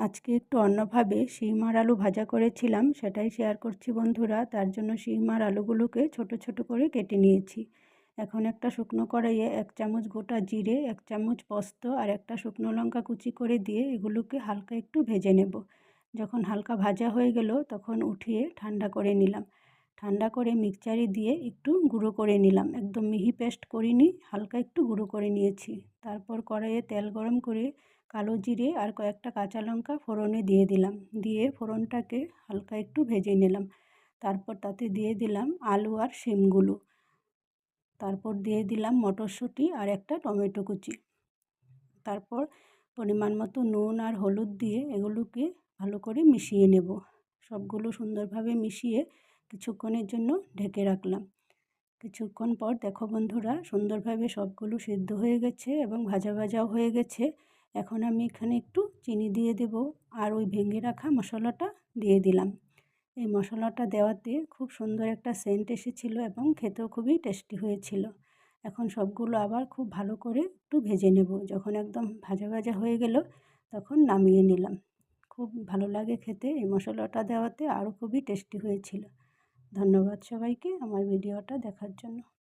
আজকে একটু অন্যভাবে শিম আর আলু ভাজা করেছিলাম, সেটাই শেয়ার করছি বন্ধুরা। তার জন্য শিম আর আলুগুলোকে ছোট ছোট করে কেটে নিয়েছি। এখন একটা শুকনো কড়াইয়ে 1 চামচ গোটা জিরে, 1 চামচ পোস্ত আর একটা শুকনো লঙ্কা কুচি করে দিয়ে এগুলোকে হালকা একটু ভেজে নেব। যখন হালকা ভাজা হয়ে গেল তখন উঠিয়ে ঠান্ডা করে নিলাম। ঠান্ডা করে মিক্সচারে দিয়ে একটু গুঁড়ো করে নিলাম, একদম মিহি পেস্ট করিনি, হালকা একটু গুঁড়ো করে নিয়েছি। তারপর কড়াইয়ে তেল গরম করে কালো জিরে আর কয়েকটা কাঁচা লঙ্কা ফোড়নে দিয়ে দিলাম, দিয়ে ফোড়নটাকে হালকা একটু ভেজে নিলাম। তারপর তাতে দিয়ে দিলাম আলু আর শিমগুলো, তারপর দিয়ে দিলাম মটরশুঁটি আর একটা টমেটো কুচি। তারপর পরিমাণ মতো নুন আর হলুদ দিয়ে এগুলোকে ভালো করে মিশিয়ে নেব। সবগুলো সুন্দরভাবে মিশিয়ে কিছুক্ষণের জন্য ঢেকে রাখলাম। কিছুক্ষণ পর দেখো বন্ধুরা, সুন্দরভাবে সবগুলো সিদ্ধ হয়ে গেছে এবং ভাজা ভাজাও হয়ে গেছে। এখন আমি এখানে একটু চিনি দিয়ে দেব আর ওই ভেঙে রাখা মশলাটা দিয়ে দিলাম। এই মশলাটা দেওয়াতে খুব সুন্দর একটা সেন্ট এসেছিল এবং খেতেও খুবই টেস্টি হয়েছিল। এখন সবগুলো আবার খুব ভালো করে একটু ভেজে নেব। যখন একদম ভাজা ভাজা হয়ে গেল তখন নামিয়ে নিলাম। খুব ভালো লাগে খেতে, এই মশলাটা দেওয়াতে আরও খুবই টেস্টি হয়েছিল। ধন্যবাদ সবাইকে আমার ভিডিওটা দেখার জন্য।